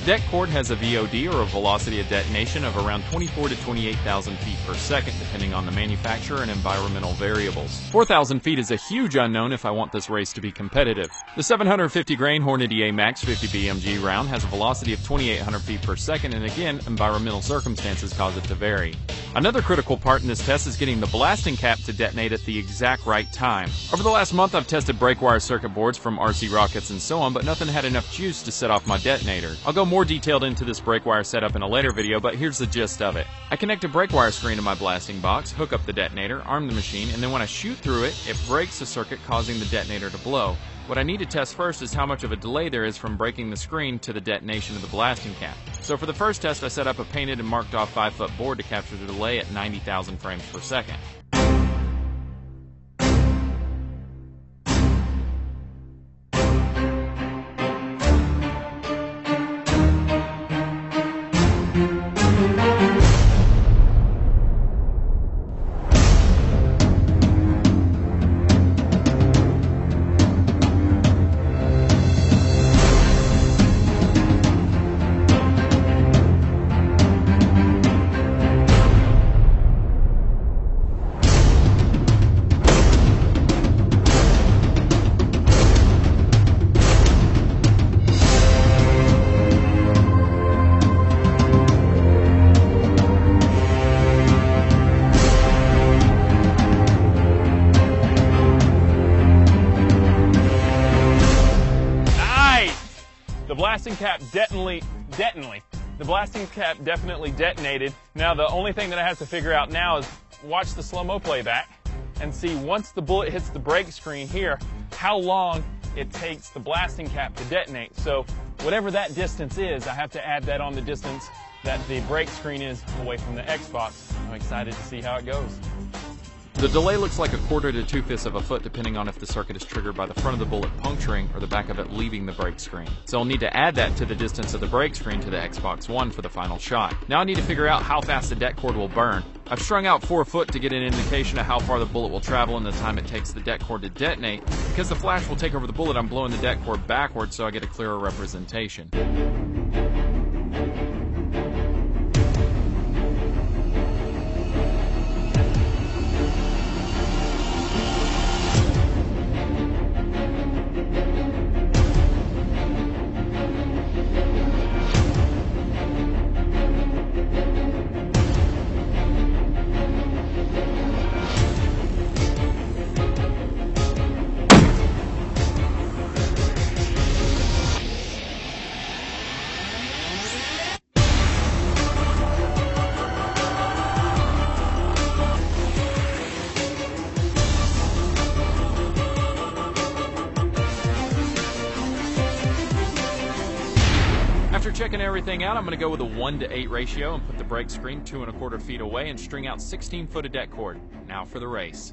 Det cord has a VOD, or a velocity of detonation, of around 24 to 28,000 feet per second, depending on the manufacturer and environmental variables. 4,000 feet is a huge unknown if I want this race to be competitive. The 750 grain Hornady AMAX 50 BMG round has a velocity of 2,800 feet per second, and again, environmental circumstances cause it to vary. Another critical part in this test is getting the blasting cap to detonate at the exact right time. Over the last month, I've tested brake wire circuit boards from RC rockets and so on, but nothing had enough juice to set off my detonator. I'll go more detailed into this brake wire setup in a later video, but here's the gist of it. I connect a brake wire screen to my blasting box, hook up the detonator, arm the machine, and then when I shoot through it, it breaks the circuit, causing the detonator to blow. What I need to test first is how much of a delay there is from breaking the screen to the detonation of the blasting cap. So for the first test, I set up a painted and marked off 5-foot board to capture the delay at 90,000 frames per second. The blasting cap definitely detonated. Now the only thing that I have to figure out now is watch the slow-mo playback and see once the bullet hits the brake screen here, how long it takes the blasting cap to detonate. So whatever that distance is, I have to add that on the distance that the brake screen is away from the Xbox. I'm excited to see how it goes. The delay looks like 1/4 to 2/5 of a foot, depending on if the circuit is triggered by the front of the bullet puncturing or the back of it leaving the brake screen. So I'll need to add that to the distance of the brake screen to the Xbox One for the final shot. Now I need to figure out how fast the det cord will burn. I've strung out 4 foot to get an indication of how far the bullet will travel and the time it takes the det cord to detonate. Because the flash will take over the bullet, I'm blowing the det cord backwards so I get a clearer representation. After checking everything out, I'm going to go with a 1:8 ratio and put the brake screen 2 1/4 feet away and string out 16 foot of det cord. Now for the race.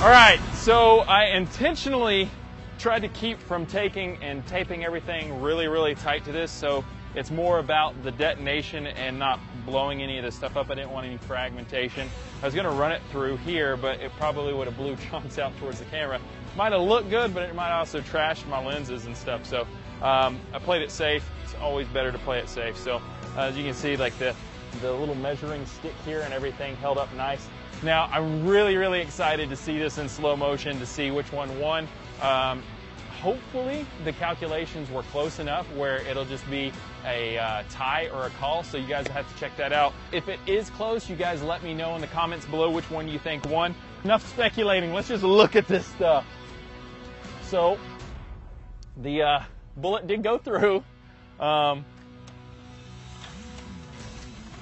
All right, so I intentionally tried to keep from taking and taping everything really tight to this, so it's more about the detonation and not blowing any of this stuff up. I didn't want any fragmentation. I was gonna run it through here, but it probably would have blew chunks out towards the camera. Might have looked good, but it might also trash my lenses and stuff. So I played it safe. It's always better to play it safe. So as you can see, like the little measuring stick here and everything held up nice. Now I'm really excited to see this in slow motion to see which one won. Hopefully the calculations were close enough where it'll just be a tie or a call, so you guys will have to check that out. If it is close, you guys let me know in the comments below which one you think won. Enough speculating, let's just look at this stuff. So the bullet did go through.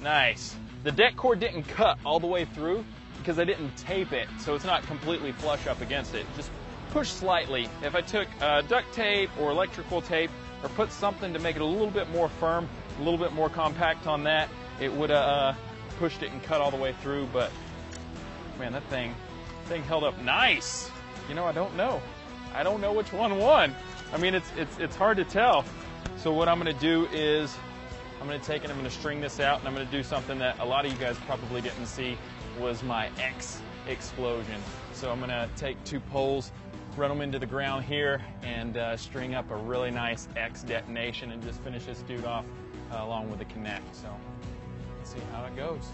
Nice. The det cord didn't cut all the way through because I didn't tape it, so it's not completely flush up against it. Just push slightly. If I took duct tape or electrical tape or put something to make it a little bit more firm, a little bit more compact on that, it would have pushed it and cut all the way through. But man, that thing held up nice. You know, I don't know which one won. I mean, it's hard to tell. So what I'm going to do is I'm going to take and I'm going to string this out, and I'm going to do something that a lot of you guys probably didn't see was my X explosion. So I'm going to take 2 poles, run them into the ground here, and string up a really nice X detonation and just finish this dude off along with the Connect. So let's see how it goes.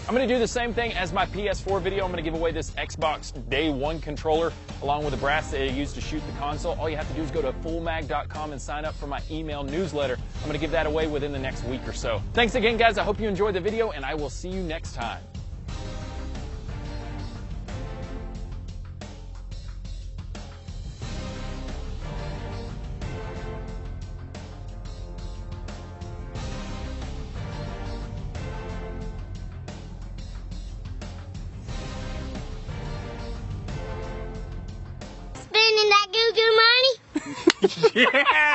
I'm going to do the same thing as my PS4 video. I'm going to give away this Xbox Day 1 controller along with the brass that I use to shoot the console. All you have to do is go to fullmag.com and sign up for my email newsletter. I'm going to give that away within the next week or so. Thanks again, guys. I hope you enjoyed the video, and I will see you next time. Spending that goo-goo money? Yeah!